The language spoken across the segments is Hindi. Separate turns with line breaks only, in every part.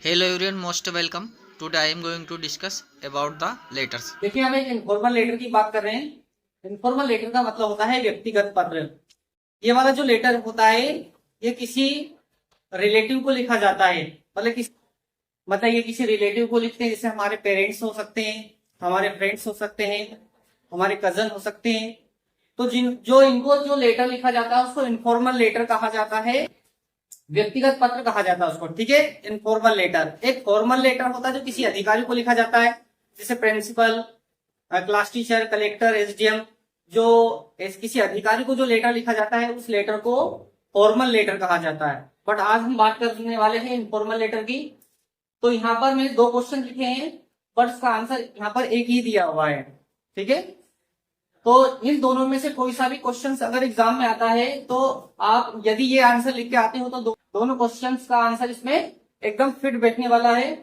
Hello everyone, most welcome. Today I am going to discuss about the letters.
देखिए हम एक इनफॉर्मल लेटर की बात कर रहे हैं। इनफॉर्मल लेटर का मतलब होता है व्यक्तिगत पत्र। ये वाला जो लेटर होता है ये किसी रिलेटिव को लिखा जाता है। मतलब ये किसी रिलेटिव को लिखते हैं, जैसे हमारे पेरेंट्स हो सकते हैं, हमारे फ्रेंड्स हो सकते हैं, हमारे कजन हो सकते हैं। तो इनको जो लेटर लिखा जाता है उसको इनफॉर्मल लेटर कहा जाता है, व्यक्तिगत पत्र कहा जाता है उसको। ठीक है, इनफॉर्मल लेटर। एक फॉर्मल लेटर होता है जो किसी अधिकारी को लिखा जाता है, जैसे principal, class teacher, collector, SDM. जो किसी अधिकारी को जो लेटर लिखा जाता है उस लेटर को फॉर्मल लेटर कहा जाता है। बट आज हम बात करने वाले हैं इनफॉर्मल लेटर की। तो यहाँ पर मैंने दो क्वेश्चन लिखे हैं, बट इसका आंसर यहाँ पर एक ही दिया हुआ है। ठीक है, तो इन दोनों में से कोई सा भी क्वेश्चन अगर एग्जाम में आता है तो आप यदि ये आंसर लिख के आते हो तो दोनों क्वेश्चंस का आंसर इसमें एकदम फिट बैठने वाला है।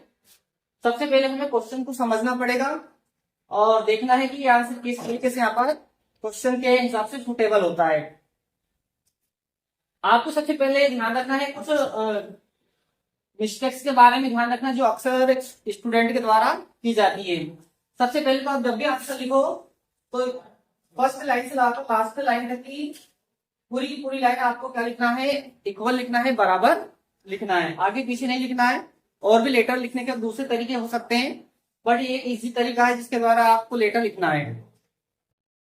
सबसे पहले हमें क्वेश्चन को समझना पड़ेगा और देखना है कि ये आंसर किस तरीके से यहाँ पर क्वेश्चन के हिसाब से सुटेबल होता है। आपको सबसे पहले ध्यान रखना है कुछ मिस्टेक्स के बारे में ध्यान रखना जो अक्सर स्टूडेंट के द्वारा की जाती है। सबसे पहले तो आप जब भी आंसर लिखो तो फर्स्ट लाइन से लास्ट लाइन तक की पूरी की पूरी लाइन आपको क्या लिखना है, इक्वल लिखना है, बराबर लिखना है, आगे पीछे नहीं लिखना है। और भी लेटर लिखने के दूसरे तरीके हो सकते हैं, बट ये इजी तरीका है जिसके द्वारा आपको लेटर लिखना है।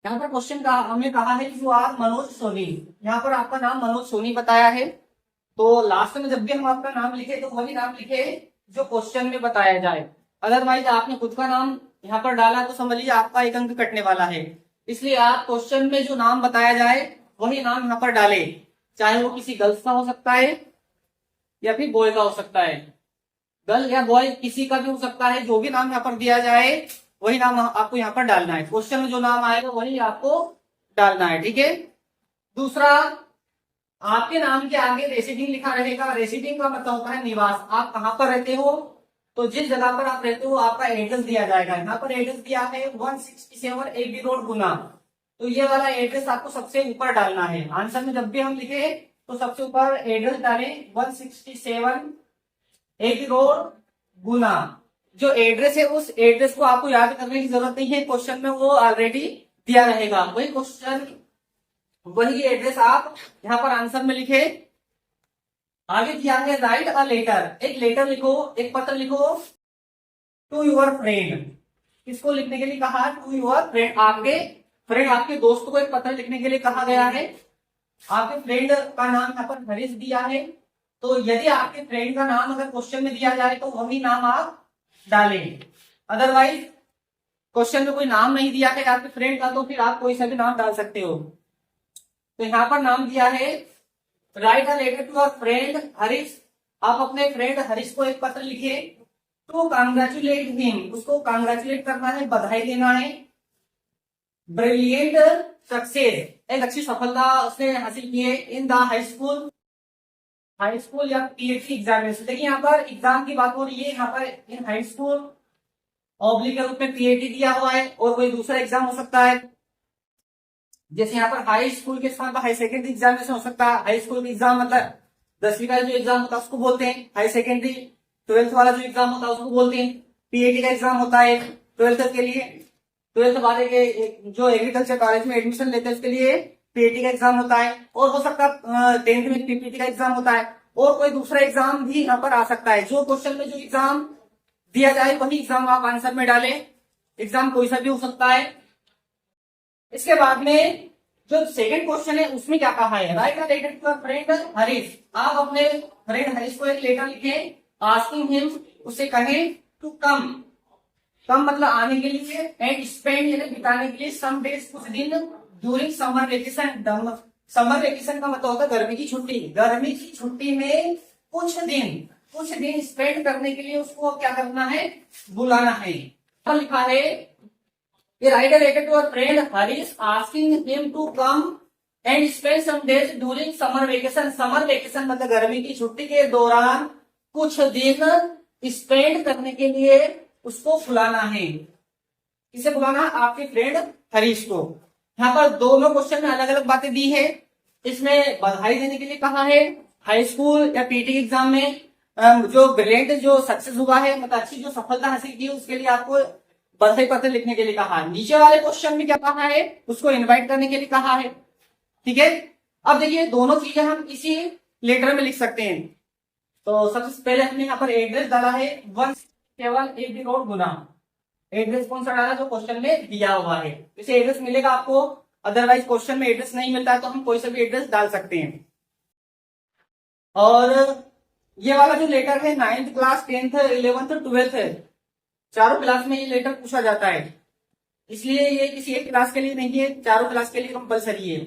यहाँ पर क्वेश्चन का हमें कहा है कि आप मनोज सोनी, यहाँ पर आपका नाम मनोज सोनी बताया है। तो लास्ट में जब भी हम आपका नाम लिखे तो वही नाम लिखे जो क्वेश्चन में बताया जाए। अदरवाइज आपने खुद का नाम यहाँ पर डाला तो समझ लीजिए आपका एक अंक कटने वाला है। इसलिए आप क्वेश्चन में जो नाम बताया जाए वही नाम यहाँ पर डाले, चाहे वो किसी गर्ल्स का हो सकता है या फिर बॉय का हो सकता है। गर्ल या बॉय किसी का भी हो सकता है, जो भी नाम यहाँ पर दिया जाए वही नाम आपको यहाँ पर डालना है। क्वेश्चन में जो नाम आएगा वही आपको डालना है। ठीक है, दूसरा, आपके नाम के आगे रेसिडिंग लिखा रहेगा। रेसिडिंग का मतलब होता है निवास, आप कहाँ पर रहते हो। तो जिस जगह पर आप रहते हो आपका एड्रेस दिया जाएगा। यहाँ पर एड्रेस दिया है 167 AB रोड गुना। तो ये वाला एड्रेस आपको सबसे ऊपर डालना है। आंसर में जब भी हम लिखे तो सबसे ऊपर एड्रेस डालें 167 AB रोड गुना। जो एड्रेस है उस एड्रेस को आपको याद करने की जरूरत नहीं है, क्वेश्चन में वो ऑलरेडी दिया रहेगा। वही क्वेश्चन वही एड्रेस आप यहाँ पर आंसर में लिखे। आगे दिया है राइट अ लेटर, एक लेटर लिखो, एक पत्र लिखो टू योर फ्रेंड। इसको लिखने के लिए कहा टू योर फ्रेंड, आपके दोस्त को एक पत्र लिखने के लिए कहा गया है। आपके फ्रेंड का नाम यहाँ पर हरीश दिया है। तो यदि आपके फ्रेंड का नाम अगर क्वेश्चन में दिया जाए तो वही नाम आप डालें। अदरवाइज क्वेश्चन में कोई नाम नहीं दिया है आपके फ्रेंड का तो फिर आप कोई सा भी नाम डाल सकते हो। तो यहाँ पर नाम दिया है write a letter to your friend Harish. आप अपने फ्रेंड हरीश को एक पत्र लिखे टू कांग्रेचुलेट हिम, उसको कांग्रेचुलेट करना है, बधाई देना है। ब्रिलियंट सक्सेस, एक अच्छी सफलता उसने हासिल की है इन द हाई स्कूल या पीएचडी एग्जामिनेशन। देखिए यहाँ पर एग्जाम की बात हो रही है, यहाँ पर इन हाई स्कूल ऑब्लिक के रूप में पीएचडी दिया हुआ है और कोई दूसरा एग्जाम हो सकता है। जैसे यहाँ पर हाई स्कूल के स्थान पर हाई सेकेंडरी एग्जामिनेशन हो सकता है। हाई स्कूल का एग्जाम मतलब 10वीं का जो एग्जाम होता है उसको बोलते हैं हाई सेकेंडरी। 12th वाला जो एग्जाम होता है उसको बोलते हैं पीएटी का एग्जाम होता है 12th के लिए। 12th वाले के जो एग्रीकल्चर कॉलेज में एडमिशन लेते हैं उसके लिए पीएटी का एग्जाम होता है। और हो सकता है 10th में पीपीटी का एग्जाम होता है और कोई दूसरा एग्जाम भी यहाँ पर आ सकता है। जो क्वेश्चन में जो एग्जाम दिया जाए वही एग्जाम आप आंसर में डालें। एग्जाम कोई सा भी हो सकता है। इसके बाद में जो सेकंड क्वेश्चन है उसमें क्या कहा है, write a letter to friend Harish. आप अपने फ्रेंड हरीश को एक लेटर लिखे आस्किंग हिम, उसे कहे टू कम, कम मतलब आने के लिए, एंड स्पेंड यानी बिताने के लिए सम डेज कुछ दिन during summer vacation. Summer vacation का मतलब होता है गर्मी की छुट्टी। गर्मी की छुट्टी में कुछ दिन स्पेंड करने के लिए उसको क्या करना है, बुलाना है। तो लिखा है write a letter to a friend Harish asking him to come and spend some days during summer vacation. Summer vacation मतलब गर्मी की छुट्टी के दौरान कुछ दिन स्पेंड करने के लिए उसको बुलाना है। किसे बुलाना? आपके फ्रेंड हरीश को। यहाँ पर दोनों क्वेश्चन में अलग अलग बातें दी है। इसमें बधाई देने के लिए कहा है हाई स्कूल या पीटी एग्जाम में, जो ब्रिलियंट जो सक्सेस हुआ है, मतलब अच्छी जो सफलता हासिल की है, उसके लिए आपको बधाई पत्र लिखने के लिए कहा है। नीचे वाले क्वेश्चन में क्या कहा है, उसको इनवाइट करने के लिए कहा है। ठीक है, अब देखिए दोनों चीजें हम इसी लेटर में लिख सकते हैं। तो सबसे पहले हमने यहाँ पर एड्रेस डाला है, वन केवल एक भी रोड गुना। एड्रेस कौन सा डाला, जो क्वेश्चन में दिया हुआ है। इसे एड्रेस मिलेगा आपको, अदरवाइज क्वेश्चन में एड्रेस नहीं मिलता है तो हम कोई सा भी एड्रेस डाल सकते हैं। और ये वाला जो लेटर है 9th class 10th 11th 12th है, चारों क्लास में ये लेटर पूछा जाता है, इसलिए ये किसी एक क्लास के लिए नहीं है, चारों क्लास के लिए कंपलसरी है।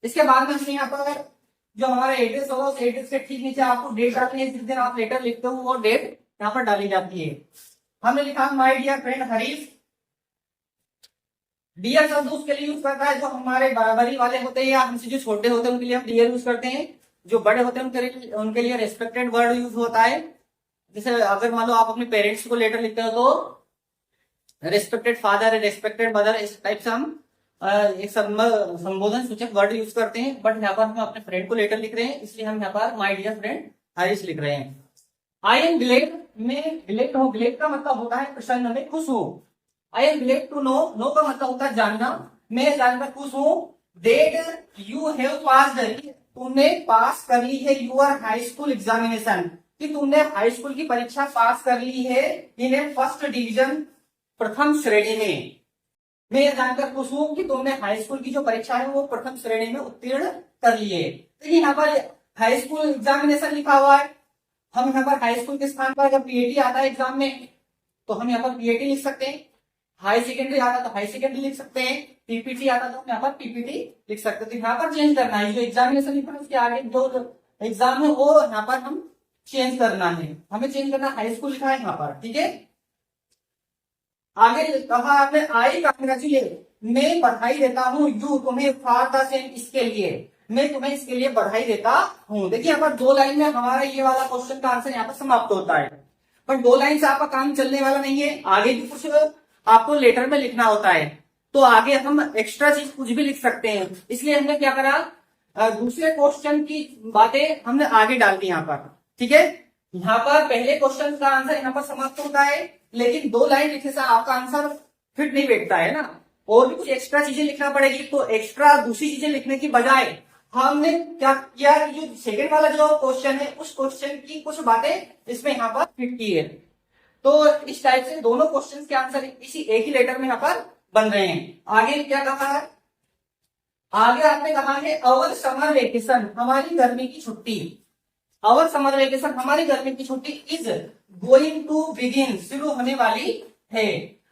इसके बाद में हमने यहाँ पर जो हमारा एड्रेस होगा, उस एड्रेस के ठीक नीचे आपको डेट डालनी है, जिस दिन आप लेटर लिखते हो वो डेट यहाँ पर डाली जाती है। हमने लिखा my dear friend Harish. Dear शब्द उसके लिए यूज करता है जो हमारे बराबरी वाले होते हैं या हमसे जो छोटे होते हैं उनके लिए हम डियर यूज करते हैं। जो बड़े होते हैं उनके लिए रेस्पेक्टेड वर्ड यूज होता है। जैसे अगर मान लो आप अपने पेरेंट्स को लेटर लिखते हो तो रेस्पेक्टेड फादर, रेस्पेक्टेड मदर, इस टाइप से हम एक संबोधन सूचक वर्ड यूज करते हैं। बट यहाँ पर हम अपने फ्रेंड को लेटर लिख रहे हैं, इसलिए हम यहाँ पर माय डियर फ्रेंड हरीश लिख रहे हैं। आई एम ग्लेड में ग्लेड हो, ग्लेड का मतलब होता है प्रसन्न में, खुश हूं। I am glad to know, know का मतलब होता है जानना, मैं जानकर खुश हूं। दैट यू हैव पास्ड, तुमने पास कर ली है यूर हाई स्कूल एग्जामिनेशन, कि तुमने हाई स्कूल की परीक्षा पास कर ली है इन ए फर्स्ट डिवीजन, प्रथम श्रेणी में। मैं यह जानकर खुश हूं कि तुमने हाई स्कूल की जो परीक्षा है वो प्रथम श्रेणी में उत्तीर्ण कर ली है। तो यहाँ पर हाई स्कूल एग्जामिनेशन लिखा हुआ है, हम यहाँ पर हाई स्कूल के स्थान पर अगर पीएटी आता है एग्जाम में तो हम यहाँ पर पीएटी लिख सकते हैं। हाई सेकेंडरी आता तो हाई सेकेंडरी लिख सकते हैं, पीपीटी आता तो हम यहाँ पर पीपीटी लिख सकते हैं। तो यहाँ पर चेंज करना है, जो एग्जामिनेशन लिखा है उसके आगे जो एग्जाम है वो यहाँ पर हम चेंज करना है, हमें चेंज करना, हाई स्कूल लिखा है यहाँ पर। ठीक है, आगे कहा आपने आई कांग्रेचुलेट, मैं बधाई देता हूँ यू तुम्हें फॉर द सेम, इसके लिए, मैं तुम्हें इसके लिए बधाई देता हूँ। देखिए यहाँ पर दो लाइन में हमारा ये वाला क्वेश्चन का आंसर यहाँ पर समाप्त होता है, पर दो लाइन से आपका काम चलने वाला नहीं है, आगे भी कुछ आपको लेटर में लिखना होता है। तो आगे हम एक्स्ट्रा चीज कुछ भी लिख सकते हैं, इसलिए हमने क्या करा, दूसरे क्वेश्चन की बातें हमने आगे डाल दी यहाँ पर। ठीक है, यहाँ पर पहले क्वेश्चन का आंसर यहाँ पर समाप्त होता है, लेकिन दो लाइन लिखने से आपका आंसर फिट नहीं बैठता है ना, और भी कुछ एक्स्ट्रा चीजें लिखना पड़ेगी। तो एक्स्ट्रा दूसरी चीजें लिखने की बजाय हमने क्या किया, जो सेकंड वाला जो क्वेश्चन है उस क्वेश्चन की कुछ बातें इसमें यहाँ पर फिट की है। तो इस टाइप से दोनों क्वेश्चन के आंसर इसी एक ही लेटर में यहाँ पर बन रहे हैं। आगे क्या कहा है, आगे आपने कहा है अवर समर वेकेशन, हमारी गर्मी की छुट्टी। अवर समर वेकेशन, हमारी गर्मी की छुट्टी इज गोइंग टू बिगिन, शुरू होने वाली है।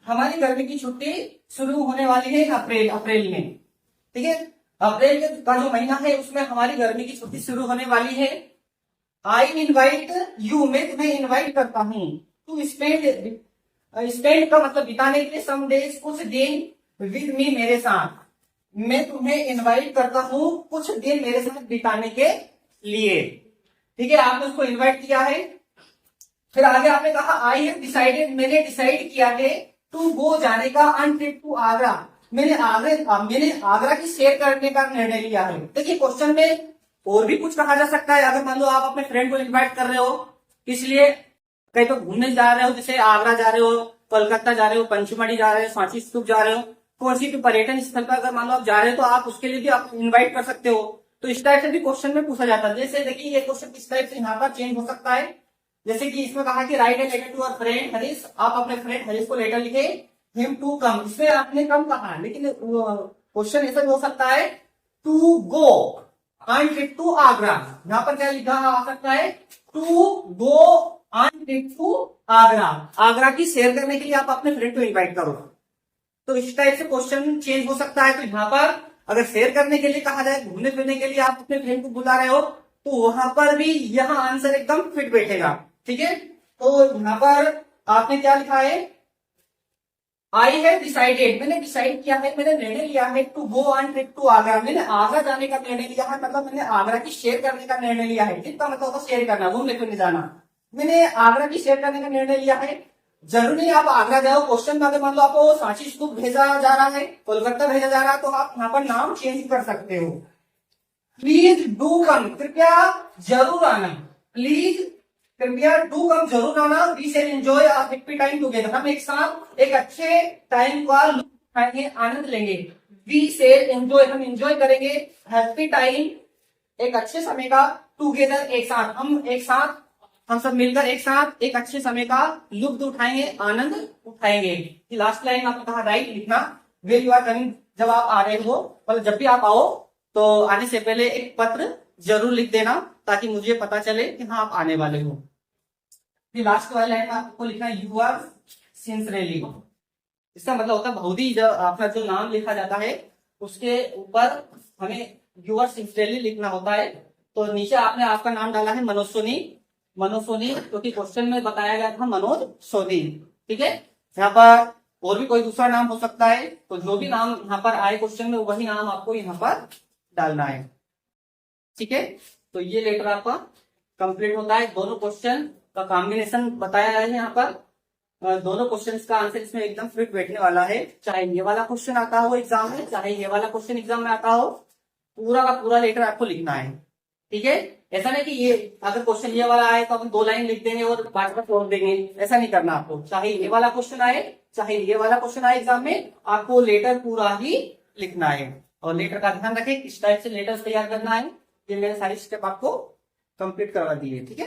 हमारी गर्मी की छुट्टी शुरू होने वाली है अप्रैल में। ठीक है, अप्रैल का जो महीना है उसमें हमारी गर्मी की छुट्टी शुरू होने वाली है। आई इनवाइट यू, मैं तुम्हें इनवाइट करता हूँ टू स्पेंड का मतलब बिताने के लिए, सम डेज, कुछ दिन, विद मी, मेरे साथ। मैं तुम्हें इनवाइट करता हूँ कुछ दिन मेरे साथ बिताने के लिए। ठीक है, आपने उसको इनवाइट किया है। फिर आगे आपने कहा आई हैव डिसाइडेड, मैंने डिसाइड किया है टू गो, जाने का, ऑन ट्रिप टू आगरा, मैंने आगरा की सैर करने का निर्णय लिया है। देखिए क्वेश्चन में और भी कुछ कहा जा सकता है। अगर मान लो आप अपने फ्रेंड को इनवाइट कर रहे हो, इसलिए कहीं तो घूमने जा रहे हो, जैसे आगरा जा रहे हो, कोलकाता जा रहे हो, पंचमढ़ी जा रहे हो, सांची स्तूप जा रहे हो, कौन सी भी पर्यटन स्थल पर अगर मान लो आप जा रहे हो तो आप उसके लिए भी आप इन्वाइट कर सकते हो। तो इस टाइप से भी क्वेश्चन में पूछा जाता है। जैसे देखिए ये क्वेश्चन किस टाइप से यहाँ पर चेंज हो सकता है, जैसे कि इसमें कहा कि write a letter to our friend Harish, आप अपने फ्रेंड हरीश को लेटर लिखे, हिम टू कम, इसमें आपने कम कहा, लेकिन क्वेश्चन ऐसा भी हो सकता है to go on trip to Agra, यहाँ पर क्या लिखा आ सकता है, to go on trip to Agra, Agra की सैर करने के लिए आप अपने फ्रेंड को इनवाइट करो। तो इस टाइप से क्वेश्चन चेंज हो सकता है। तो यहाँ पर अगर सैर करने के लिए कहा जाए, घूमने फिरने के लिए आप अपने फ्रेंड को बुला रहे हो, तो वहां पर भी यहाँ आंसर एकदम फिट बैठेगा। ठीक है, तो यहाँ पर आपने क्या लिखा है, आई हैव डिसाइडेड, मैंने डिसाइड किया है, मैंने निर्णय लिया है to go on trip to Agra, मैंने आगरा जाने का निर्णय लिया है, मतलब मैंने आगरा की सैर करने का निर्णय लिया है। ट्रिप का मतलब होता है सैर करना, घूमने फिरने जाना। मैंने आगरा की सैर करने का निर्णय लिया है। जरूरी नहीं आप आगरा जाओ, क्वेश्चन में अगर मान लो आपको सांची स्तूप भेजा जा रहा है, कोलकाता भेजा जा रहा है, तो आप यहाँ पर नाम चेंज कर सकते हो। प्लीज डू कम, कृपया जरूर आना। प्लीज कृपया डू कम जरूर आना, we shall enjoy a happy time together. हम एक साथ एक अच्छे टाइम का लुत्फ उठाएंगे, आनंद लेंगे। वी शेल एंजॉय, हम एंजॉय करेंगे हैप्पी टाइम, एक अच्छे समय का, टुगेदर एक साथ, हम सब मिलकर एक साथ एक अच्छे समय का लुत्फ उठाएंगे, आनंद उठाएंगे। लास्ट लाइन आपने कहा राइट लिखना, वेर यू आर कमिंग, जब आप आ रहे हो, मतलब जब भी आप आओ तो आने से पहले एक पत्र जरूर लिख देना ताकि मुझे पता चले कि हाँ आप आने वाले हो। फिर लास्ट वाली लाइन में आपको लिखना है यू आर सिंसियरली। इसका मतलब होता है बहुत ही, जब आपका जो नाम लिखा जाता है उसके ऊपर हमें यू आर सिंसियरली लिखना होता है। तो नीचे आपने आपका नाम डाला है मनोज सोनी, क्योंकि क्वेश्चन में बताया गया था मनोज सोनी, ठीक है। यहाँ पर और भी कोई दूसरा नाम हो सकता है, तो जो भी नाम यहाँ पर आए क्वेश्चन में वही नाम आपको यहाँ पर डालना है, ठीक है। तो ये लेटर आपका कंप्लीट होता है। दोनों क्वेश्चन का कॉम्बिनेशन बताया है यहाँ पर, दोनों क्वेश्चंस का आंसर इसमें एकदम फिट बैठने वाला है। चाहे ये वाला क्वेश्चन आता हो एग्जाम में, चाहे ये वाला क्वेश्चन एग्जाम में आता हो, पूरा का पूरा लेटर आपको लिखना है, ठीक है। ऐसा नहीं कि ये अगर क्वेश्चन ये वाला आए तो अपन 2 लाइन लिख देंगे और बाकी का छोड़ देंगे, ऐसा नहीं करना आपको। चाहे ये वाला क्वेश्चन आए, चाहे ये वाला क्वेश्चन आए एग्जाम में, आपको लेटर पूरा ही लिखना है। और लेटर का ध्यान रखें किस टाइप से लेटर तैयार करना है, ये मैंने सारी स्टेप आपको कंप्लीट करवा दी है, ठीक है।